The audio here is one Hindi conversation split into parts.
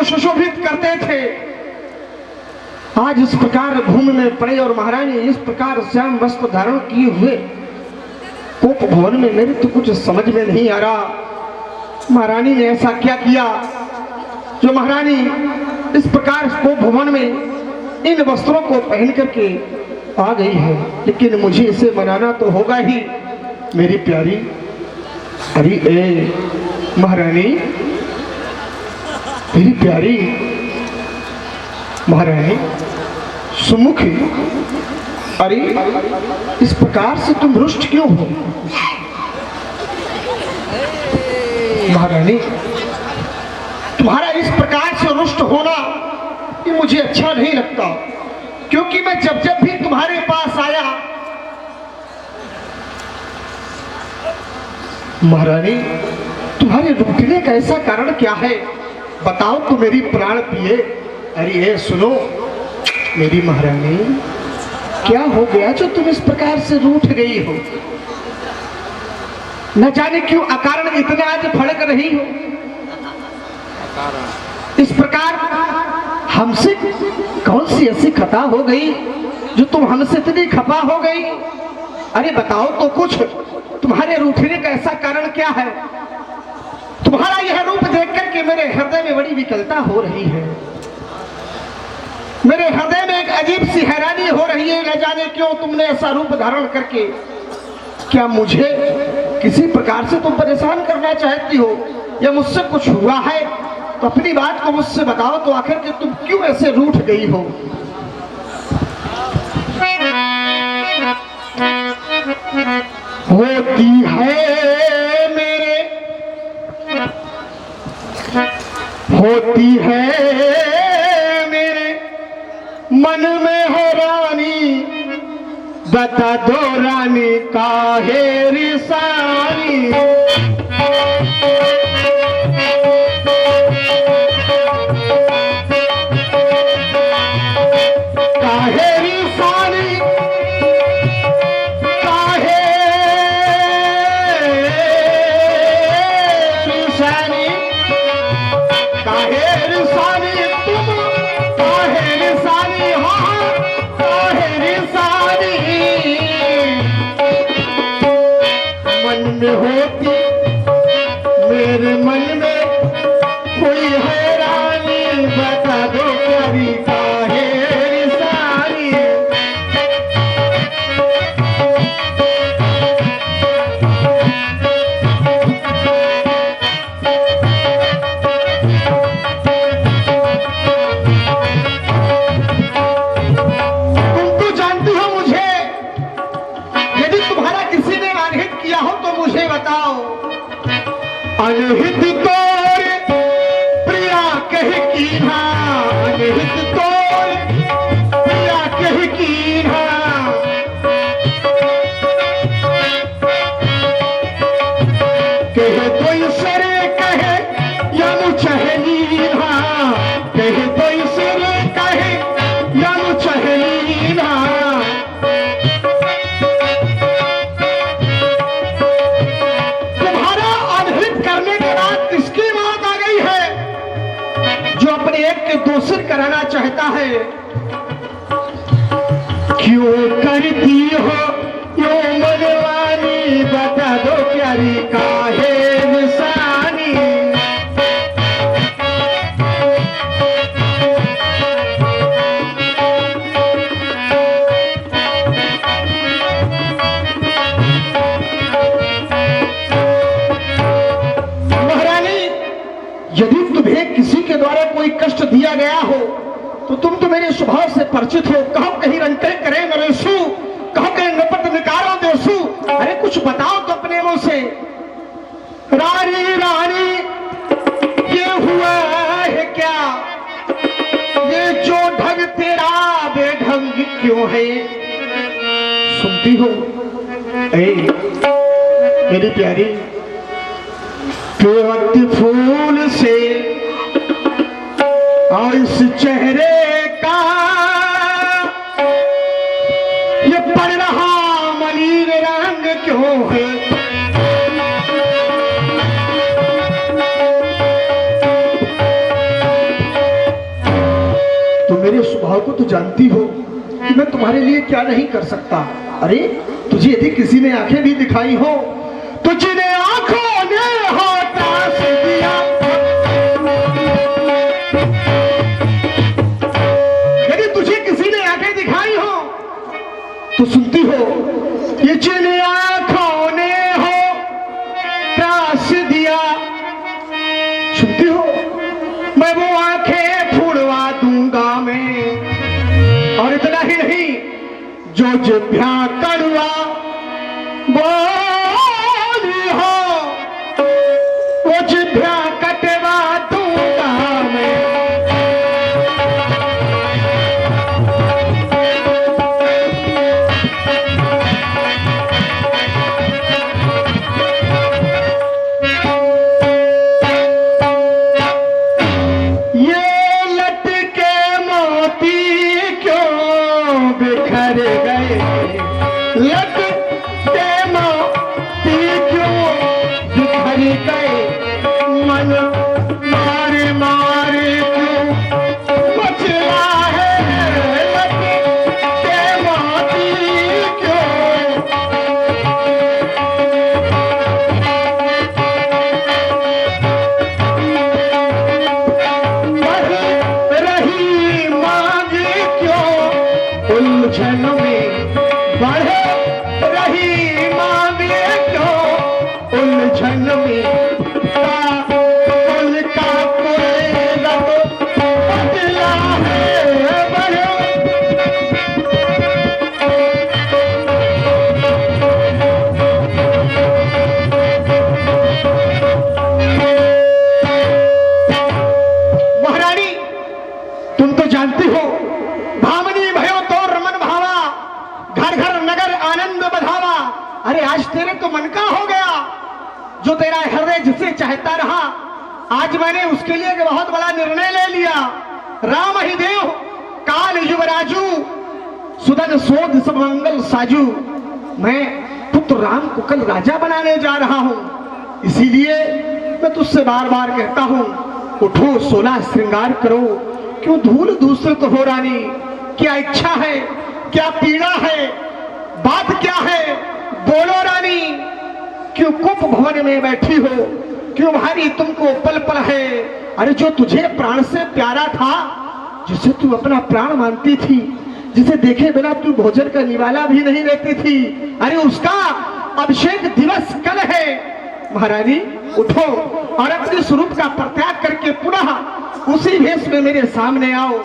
को सुशोभित करते थे, आज इस प्रकार भूमि में पड़े और महारानी इस प्रकार श्याम वस्त्र धारण किए हुए कोप भवन में मेरे तो कुछ समझ में नहीं आ रहा। महारानी ने ऐसा क्या किया जो महारानी इस प्रकार कोप भवन में इन वस्त्रों को पहन करके आ गई है। लेकिन मुझे इसे मनाना तो होगा ही मेरी प्यारी। अरे ए महारानी, मेरी प्यारी महारानी सुमुखी, अरे इस प्रकार से तुम रुष्ट क्यों हो? महारानी, तुम्हारा इस प्रकार से रुष्ट होना ये मुझे अच्छा नहीं लगता, क्योंकि मैं जब जब भी तुम्हारे पास आया। महारानी, तुम्हारे रुकने का ऐसा कारण क्या है? बताओ तो मेरी प्राण पिए। अरे ये सुनो मेरी महारानी, क्या हो गया जो तुम इस प्रकार से रूठ गई हो? न जाने क्यों अकारण इतना आज फड़क रही हो। इस प्रकार हमसे कौन सी ऐसी खता हो गई जो तुम हमसे इतनी खफा हो गई? अरे बताओ तो कुछ, तुम्हारे रूठने का ऐसा कारण क्या है? तुम्हारा यह रूप देख करके मेरे हृदय में बड़ी विकलता हो रही है। मेरे हृदय में एक अजीब सी हैरानी हो रही है। न जाने क्यों तुमने ऐसा रूप धारण करके, क्या मुझे किसी प्रकार से तुम परेशान करना चाहती हो या मुझसे कुछ हुआ है? तो अपनी बात को मुझसे बताओ तो, आखिर के तुम क्यों ऐसे रूठ गई हो? होती है मेरे, होती है मेरे मन में हैरानी, बता दो रानी काहे रिसानी। काहे रिसानी, काहे रिसानी, काहे रिसानी, तुम काहे रिसानी, हाँ काहे रिसानी। मन में होती मेरे मन में कोई हैरानी, बता दो प्यारी काहे रिसानी। तुम तो जानती हो मुझे, यदि तुम्हारा किसी ने अनहित किया हो तो मुझे बताओ। अनहित तोर प्रिया कह कीन्हा, अनहित तोर प्रिया कह कीन्हा। कहे तो ईश्वरे कहे यनु चहलीन्हा, कहे तो ईश्वरे कहे यनु चहलीन्हा। तुम्हारा अनहित करने के बाद किसकी मौत आ गई है जो अपने एक के दूसरे कराना चाहता है? क्यों करती हो यो मनवानी, बता दो प्यारी काहे निशानी। महारानी, यदि तुम्हें किसी के द्वारा कोई कष्ट दिया गया हो तो तुम तो मेरे स्वभाव से परिचित हो। कहो कहीं रंटे करे नरेशु, कहो कहीं नपट निकारो देशु। अरे कुछ बताओ तो अपने मुंह से। रानी रानी ये हुआ है क्या? ये जो ढंग तेरा बेढंग क्यों है? सुनती हो ए मेरी प्यारी, पेवती फूल से और इस चेहरे का ये पड़ रहा मलिन रंग क्यों है? तुम मेरे स्वभाव को तो जानती हो कि मैं तुम्हारे लिए क्या नहीं कर सकता। अरे तुझे यदि किसी ने आंखें भी दिखाई हो तो जिन्हें आंखों ने होता से दिया, यदि तुझे किसी ने आंखें दिखाई हो तो सुनती हो, ये जिन्हें आंखों ने हो त्रास दिया, सुनती हो, मैं वो आंखें फुड़वा दूंगा मैं। और इतना ही नहीं, जो जिभ्या कड़वा बोली हो वो जिभ्या कटवा दूंगा मैं। जो तेरा हृदय जिसे चाहता रहा, आज मैंने उसके लिए एक बहुत बड़ा निर्णय ले लिया। राम ही देव काल युवराजू सुदन सोध सब मंगल साजू, मैं पुत्र राम को कल राजा बनाने जा रहा हूं। इसीलिए मैं तुझसे बार बार कहता हूं, उठो 16 श्रृंगार करो। क्यों धूल दूसरित हो रानी, क्या इच्छा है, क्या पीड़ा है, बात क्या है, बोलो रानी। क्यों कुप भवन में बैठी हो, क्यों भारी तुमको पल पल है। अरे जो तुझे प्राण से प्यारा था, जिसे तू अपना प्राण मानती थी, जिसे देखे बिना तू भोजन का निवाला भी नहीं रहती थी, अरे उसका अभिषेक दिवस कल है। महारानी उठो और अपने स्वरूप का परित्याग करके पुनः उसी भेष में मेरे सामने आओ।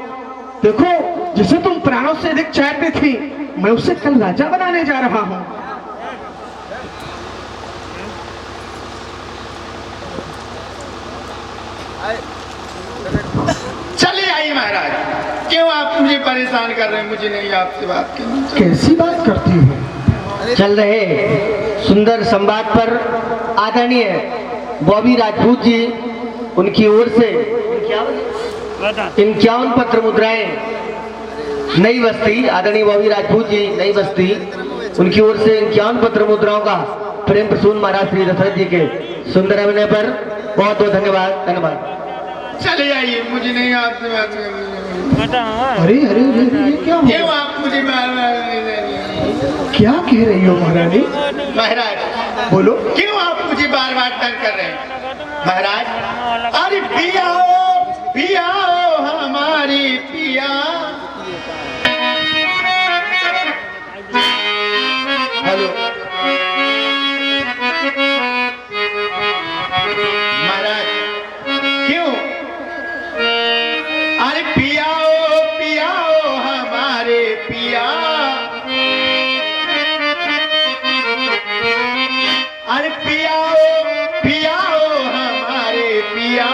देखो, जिसे तुम प्राणों से अधिक चाहती थी, मैं उसे कल राजा बनाने जा रहा हूं। चलिए आइए महाराज, क्यों आप मुझे परेशान कर रहे हैं? मुझे नहीं आपसे बात करनी। कैसी बात करती हो? चल रहे सुंदर संवाद पर आदरणीय बॉबी राजपूत जी, उनकी ओर से 51 पत्र मुद्राएं नई बस्ती, आदरणीय बॉबी राजपूत जी नई बस्ती, उनकी ओर से 51 पत्र मुद्राओं का प्रेम प्रसून महाराज श्री दशरथ जी के सुंदर अभिनय पर बहुत बहुत धन्यवाद। धन्यवाद। चलिए आइए, मुझे नहीं आपसे बात करनी। अरे अरे अरे, ये क्या हो? क्यों आप मुझे बार-बार क्या कह रही हो महारानी? महाराज बोलो। क्यों आप मुझे बार बार तंग कर रहे हैं? महाराज, अरे पिया पिया हमारी पिया। हेलो महाराज, क्यों? अरे पियाओ पियाओ हमारे पिया। अरे पियाओ पियाओ हमारे पिया।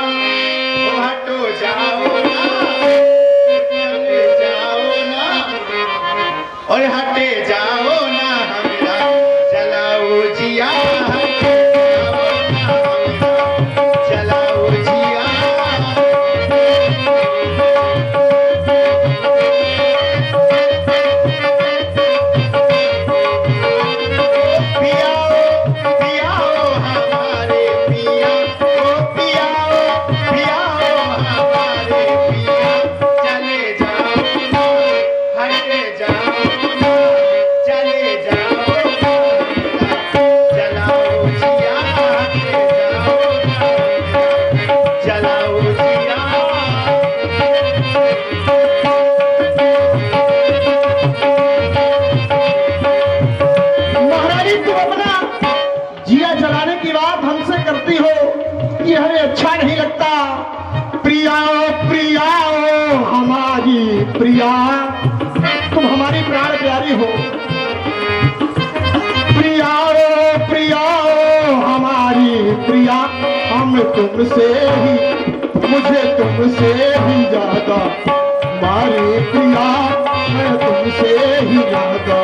ओ हटो जाओ ना, हटे जाओ ना, और हटे जाओ ना हमरा चलाओ जिया। चलाओ जिया। प्रिया तुम हमारी प्राण प्यारी हो। प्रिया ओ हमारी प्रिया, हम तुमसे ही, मुझे तुमसे ही ज्यादा हमारी प्रिया, मैं तुमसे ही ज्यादा।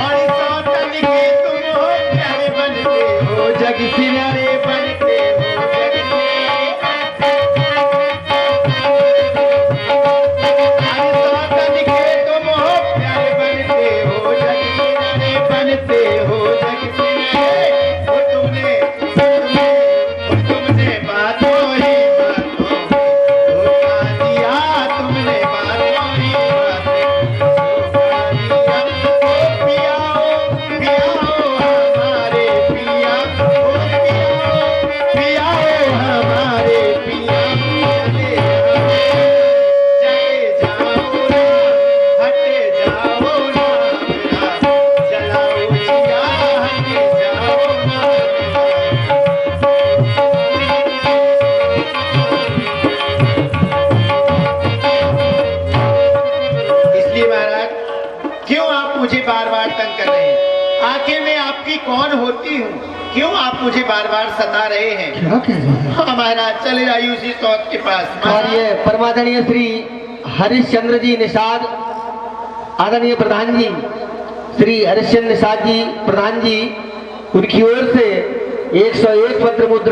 और सौतन के तुम हो प्यारे बनते हो, जग सिनारे बनते हो, जग सौतन के तुम हो प्यारे बनते हो, जग सिनारे बनते हो, जग सिनारे। वो तुमने बातों ही बातों धोखा दिया, तुमने बातों ही बातों धोखा दिया। ओ पिया हमारे पिया, ओ पिया हमारे पिया, चले जाओ ना, हटे जाओ ना मेरा, चलाओ जिया हटे जाओ ना मेरा। इसलिए महाराज, क्यों आप मुझे बार बार तंग कर रहे हैं? आखिर मैं आपकी कौन होती हूँ? क्यों आप मुझे बार बार सता रहे हैं? क्या कह रहे हैं? हाँ महाराज, चले जाइए उसी सौत के पास। और ये परमादरणीय श्री हरिश्चंद्र जी निषाद, आदरणीय प्रधान जी श्री हरिश्चंद्र निषाद जी प्रधान जी, उनकी ओर से 101 पत्र मुद्रा